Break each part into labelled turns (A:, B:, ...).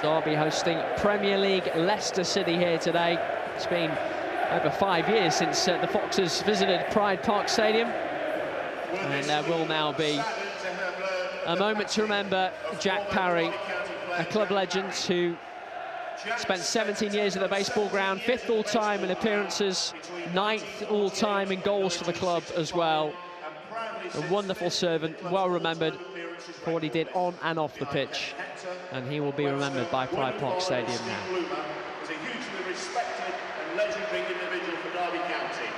A: Derby hosting Premier League Leicester City here today. It's been over 5 years since the Foxes visited Pride Park Stadium. And there will now be a moment to remember Jack Parry, a club legend who spent 17 years at the baseball ground, 5th all-time in appearances, 9th all-time in goals for the club as well. A wonderful servant, well remembered for what he did on and off the pitch. And he will be remembered by Pride Park Stadium now.
B: Was a hugely respected and legendary individual for Derby County.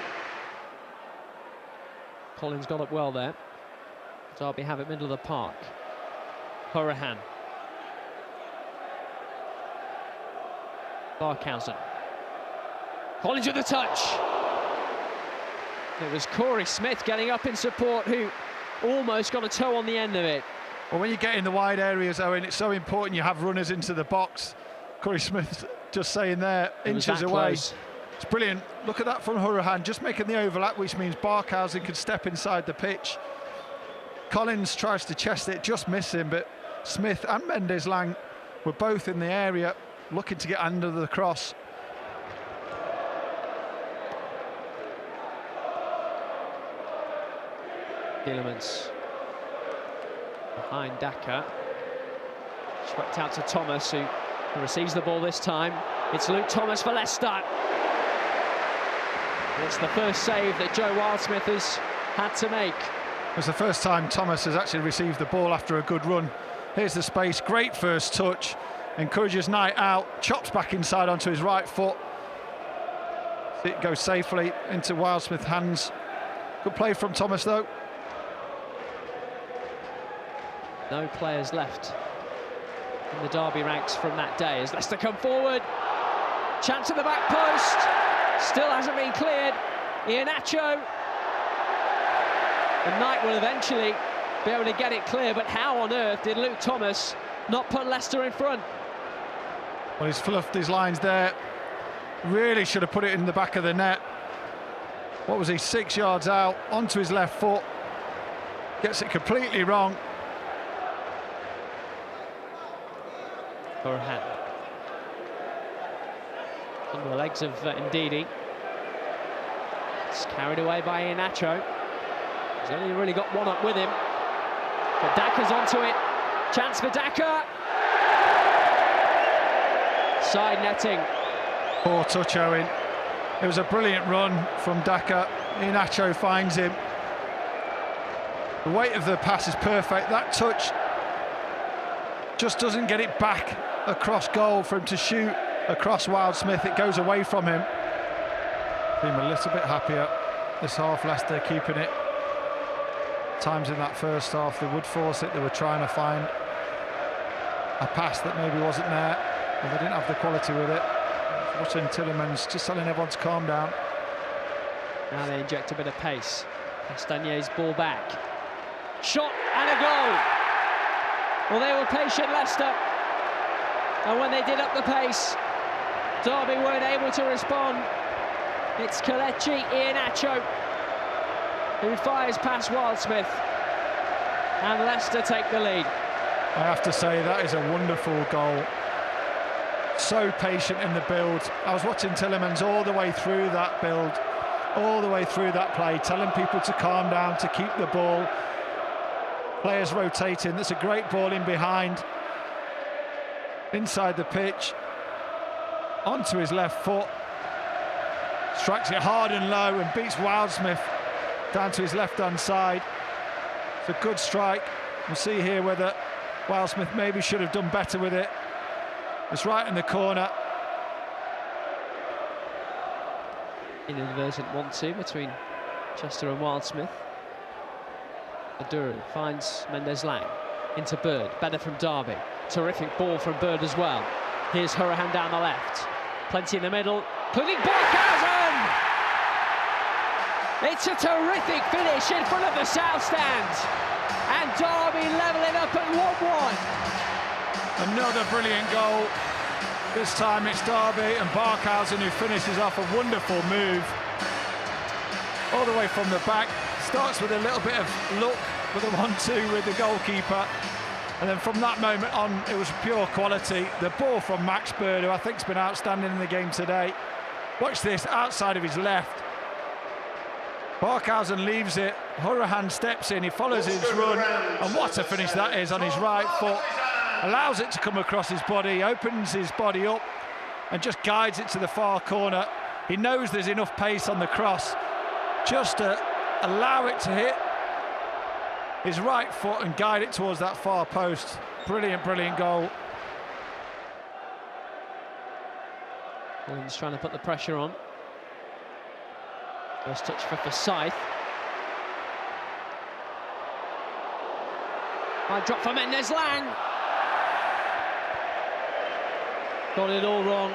A: Collins got up well there. Derby have it middle of the park. Horahan. Barkhausen. Collins with the touch. It was Corey Smith getting up in support, who almost got a toe on the end of it.
C: Well, when you get in the wide areas, Owen, it's so important you have runners into the box. Corey Smith just saying there, inches away.
A: Close.
C: It's brilliant. Look at that from Horahan, just making the overlap, which means Barkhausen can step inside the pitch. Collins tries to chest it, just miss him, but Smith and Mendes-Lang were both in the area, looking to get under the cross.
A: Gillemans behind Daka. Swept out to Thomas, who receives the ball this time. It's Luke Thomas for Leicester. It's the first save that Joe Wildsmith has had to make.
C: It's the first time Thomas has actually received the ball after a good run. Here's the space, great first touch. Encourages Knight out, chops back inside onto his right foot. It goes safely into Wildsmith's hands. Good play from Thomas though.
A: No players left in the Derby ranks from that day as Leicester come forward. Chance at the back post. Still hasn't been cleared. Iheanacho. And Knight will eventually be able to get it clear, but how on earth did Luke Thomas not put Leicester in front?
C: Well, he's fluffed his lines there. Really should have put it in the back of the net. What was he, 6 yards out, onto his left foot. Gets it completely wrong.
A: Horahan. Under the legs of Ndidi. It's carried away by Iheanacho. He's only really got one up with him. But Daka's onto it. Chance for Daka. Side netting.
C: Poor touch, Owen. It was a brilliant run from Daka. Iheanacho finds him. The weight of the pass is perfect. That touch just doesn't get it back across goal for him to shoot across Wildsmith. It goes away from him. Been a little bit happier this half, Leicester keeping it. Times in that first half they would force it. They were trying to find a pass that maybe wasn't there, but they didn't have the quality with it. Watching Tillemans just telling everyone to calm down.
A: Now they inject a bit of pace. Castagne's ball back. Shot and a goal. Well, they were patient, Leicester. And when they did up the pace, Derby weren't able to respond. It's Kelechi Iheanacho who fires past Wildsmith. And Leicester take the lead.
C: I have to say, that is a wonderful goal. So patient in the build. I was watching Tillemans all the way through that build, all the way through that play, telling people to calm down, to keep the ball. Players rotating. That's a great ball in behind. Inside the pitch. Onto his left foot. Strikes it hard and low and beats Wildsmith down to his left-hand side. It's a good strike. We'll see here whether Wildsmith maybe should have done better with it. It's right in the corner.
A: Inadvertent 1-2 between Chester and Wildsmith. Aduru finds Mendes-Lang into Bird. Better from Derby. Terrific ball from Bird as well. Here's Horahan down the left. Plenty in the middle. Including Barkhausen! It's a terrific finish in front of the south stand. And Derby levelling up at 1-1.
C: Another brilliant goal. This time it's Derby and Barkhausen who finishes off a wonderful move. All the way from the back. Starts with a little bit of luck with a 1-2 with the goalkeeper. And then from that moment on, it was pure quality. The ball from Max Bird, who I think's been outstanding in the game today. Watch this, outside of his left. Barkhausen leaves it, Hourihane steps in, he follows his run, and what a finish that is on his right foot. Allows it to come across his body, opens his body up, and just guides it to the far corner. He knows there's enough pace on the cross just to allow it to hit his right foot and guide it towards that far post. Brilliant, brilliant goal.
A: He's trying to put the pressure on. First touch for Forsyth. High drop for Mendez-Laing. Got it all wrong.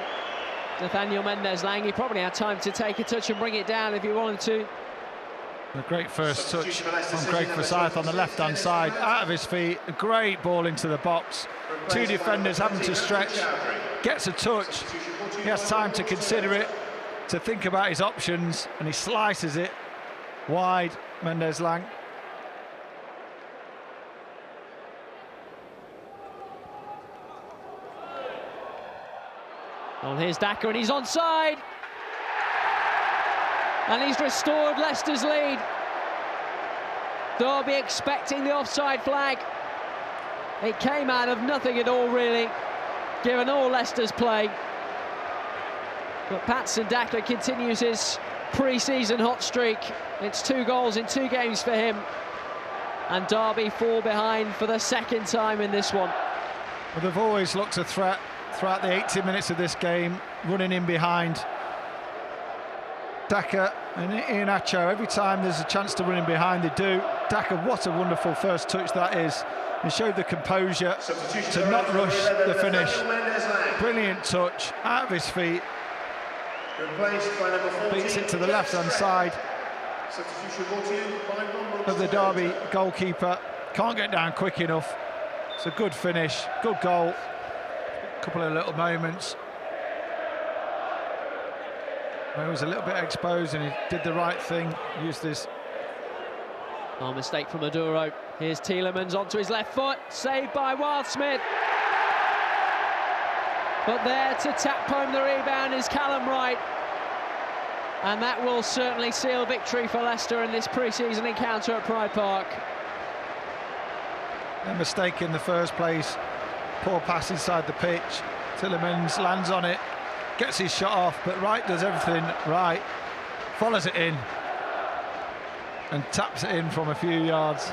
A: Nathaniel Mendez-Laing, he probably had time to take a touch and bring it down if he wanted to.
C: A great first touch from Craig Forsyth on the left-hand side, out of his feet, a great ball into the box. Two defenders having to stretch, gets a touch, he has time to consider it, to think about his options, and he slices it wide, Mendez-Laing.
A: Well, here's Daka, and he's onside. And he's restored Leicester's lead. Derby expecting the offside flag. It came out of nothing at all, really, given all Leicester's play. But Patson Daka continues his pre-season hot streak. It's 2 goals in 2 games for him. And Derby fall behind for the second time in this one.
C: Well, they've always looked a threat throughout the 80 minutes of this game, running in behind. Daka and Iheanacho, every time there's a chance to run in behind, they do. Daka, what a wonderful first touch that is. He showed the composure to not rush the finish. Brilliant touch, out of his feet. Beats it to the left-hand side of the Derby goalkeeper. Can't get down quick enough. It's a good finish, good goal. Couple of little moments. He was a little bit exposed and he did the right thing, used this.
A: Oh, mistake from Maduro. Here's Tielemans onto his left foot, saved by Wildsmith. But there to tap home the rebound is Callum Wright. And that will certainly seal victory for Leicester in this pre-season encounter at Pride Park.
C: A mistake in the first place. Poor pass inside the pitch. Tielemans lands on it, gets his shot off, but Wright does everything right, follows it in and taps it in from a few yards.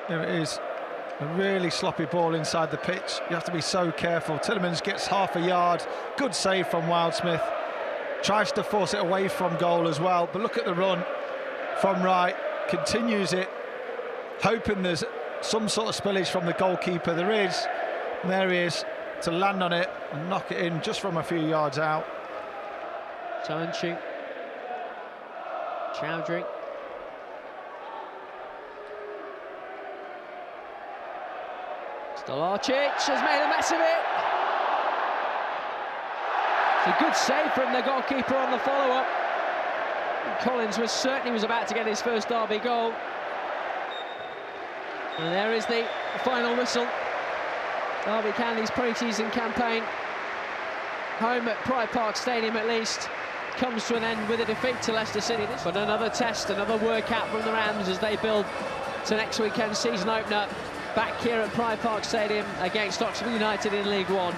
C: There it is, a really sloppy ball inside the pitch. You have to be so careful. Tielemans gets half a yard, good save from Wildsmith, tries to force it away from goal as well, but look at the run from Wright, continues it, hoping there's some sort of spillage from the goalkeeper. There is, and there he is to land on it and knock it in just from a few yards out.
A: Chowdhury. Stolarczyk has made a mess of it. It's a good save from the goalkeeper on the follow-up. Collins was certain he was about to get his first Derby goal. And there is the final whistle. Derby County's pre-season campaign, home at Pride Park Stadium at least, comes to an end with a defeat to Leicester City. But another test, another workout from the Rams as they build to next weekend's season opener back here at Pride Park Stadium against Oxford United in League One.